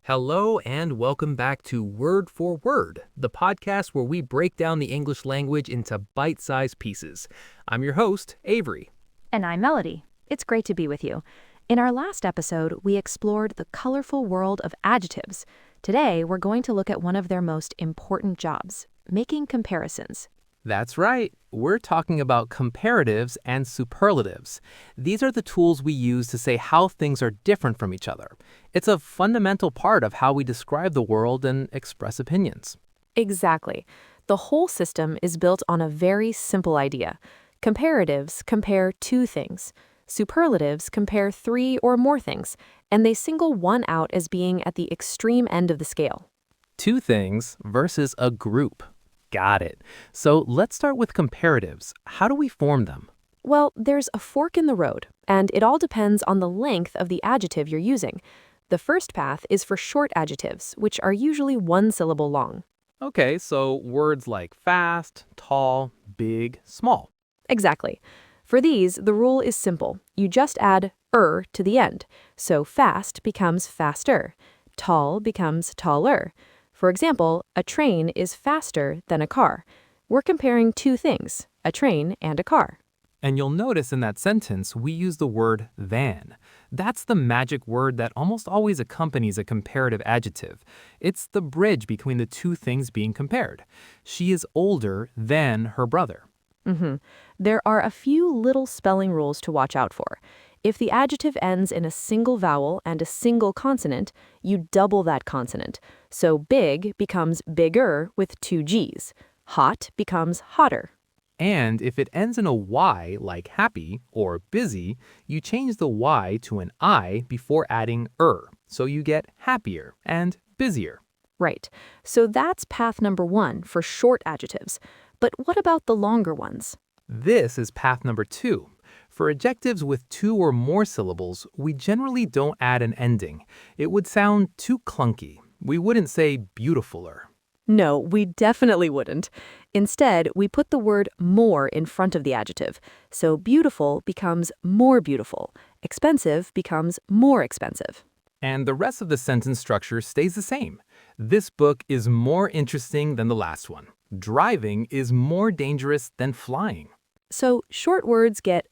Hello and welcome back to Word for Word, the podcast where we break down the English language into bite-sized pieces. I'm your host, Avery. And I'm Melody. It's great to be with you. In our last episode, we explored the colorful world of adjectives. Today, we're going to look at one of their most important jobs, making comparisons. That's right. We're talking about comparatives and superlatives. These are the tools we use to say how things are different from each other. It's a fundamental part of how we describe the world and express opinions. Exactly. The whole system is built on a very simple idea. Comparatives compare two things. Superlatives compare three or more things, and they single one out as being at the extreme end of the scale. Two things versus a group. Got it. So let's start with comparatives. How do we form them? Well, there's a fork in the road, and it all depends on the length of the adjective you're using. The first path is for short adjectives, which are usually one syllable long. Okay, so words like fast, tall, big, small. Exactly. For these, the rule is simple. You just add "er" to the end. So fast becomes faster. Tall becomes taller. For example, a train is faster than a car. We're comparing two things, a train and a car. And you'll notice in that sentence, we use the word than. That's the magic word that almost always accompanies a comparative adjective. It's the bridge between the two things being compared. She is older than her brother. There are a few little spelling rules to watch out for. If the adjective ends in a single vowel and a single consonant, you double that consonant. So big becomes bigger with two G's. Hot becomes hotter. And if it ends in a Y, like happy or busy, you change the Y to an I before adding so you get happier and busier. Right. So that's path number one for short adjectives. But what about the longer ones? This is path number 2. For adjectives with 2 or more syllables, we generally don't add an ending. It would sound too clunky. We wouldn't say beautifuler. No, we definitely wouldn't. Instead, we put the word more in front of the adjective. So beautiful becomes more beautiful. Expensive becomes more expensive. And the rest of the sentence structure stays the same. This book is more interesting than the last one. Driving is more dangerous than flying. So short words get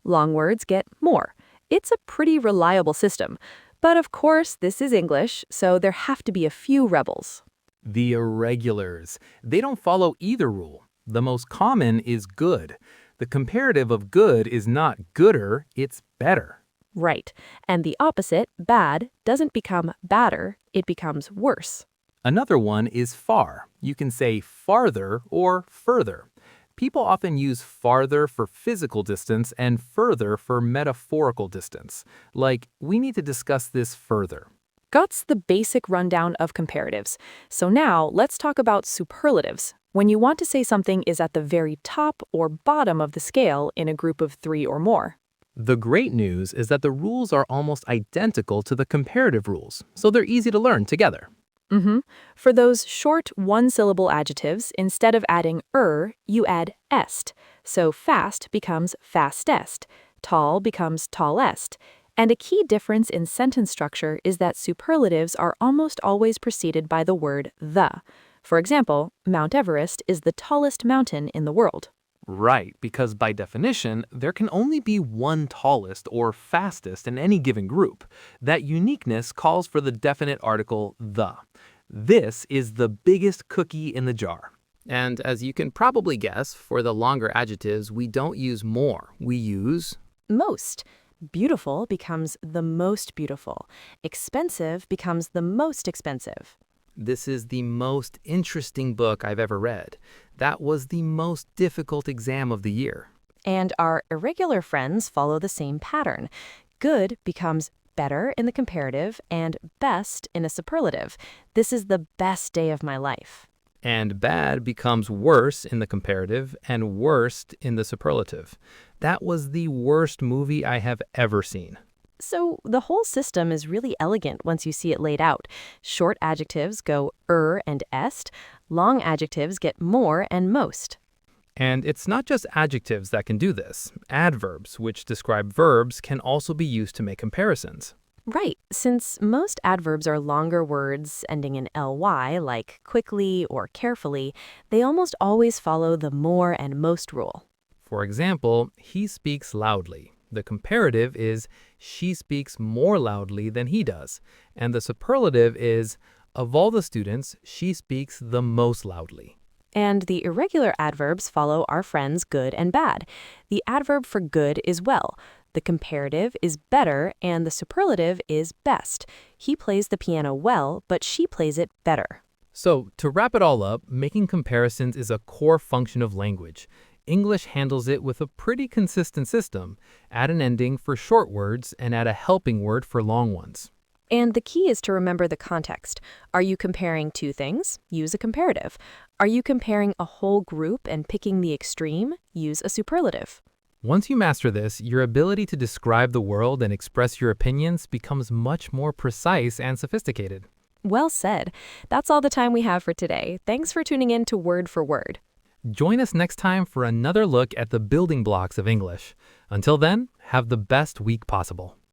long words get more. It's a pretty reliable system. But of course, this is English, so there have to be a few rebels. The irregulars. They don't follow either rule. The most common is good. The comparative of good is not gooder, it's better. Right. And the opposite, bad, doesn't become badder, it becomes worse. Another one is far. You can say farther or further. People often use farther for physical distance and further for metaphorical distance. Like, we need to discuss this further. That's the basic rundown of comparatives. So now let's talk about superlatives. When you want to say something is at the very top or bottom of the scale in a group of 3 or more. The great news is that the rules are almost identical to the comparative rules, so they're easy to learn together. For those short one-syllable adjectives, instead of adding you add est. So fast becomes fastest, tall becomes tallest. And a key difference in sentence structure is that superlatives are almost always preceded by the word the. For example, Mount Everest is the tallest mountain in the world. Right, because by definition, there can only be one tallest or fastest in any given group. That uniqueness calls for the definite article the. This is the biggest cookie in the jar. And as you can probably guess, for the longer adjectives, we don't use more. We use Most. Beautiful becomes the most beautiful. Expensive becomes the most expensive. This is the most interesting book I've ever read. That was the most difficult exam of the year. And our irregular friends follow the same pattern. Good becomes better in the comparative and best in a superlative. This is the best day of my life. And bad becomes worse in the comparative and worst in the superlative. That was the worst movie I have ever seen. So the whole system is really elegant once you see it laid out. Short adjectives go and est. Long adjectives get more and most. And it's not just adjectives that can do this. Adverbs, which describe verbs, can also be used to make comparisons. Right, since most adverbs are longer words ending in ly, like quickly or carefully, they almost always follow the more and most rule. For example, he speaks loudly. The comparative is she speaks more loudly than he does. And the superlative is of all the students, she speaks the most loudly. And the irregular adverbs follow our friends good and bad. The adverb for good is well, the comparative is better, and the superlative is best. He plays the piano well, but she plays it better. So, to wrap it all up, making comparisons is a core function of language. English handles it with a pretty consistent system. Add an ending for short words and add a helping word for long ones. And the key is to remember the context. Are you comparing two things? Use a comparative. Are you comparing a whole group and picking the extreme? Use a superlative. Once you master this, your ability to describe the world and express your opinions becomes much more precise and sophisticated. Well said. That's all the time we have for today. Thanks for tuning in to Word for Word. Join us next time for another look at the building blocks of English. Until then, have the best week possible.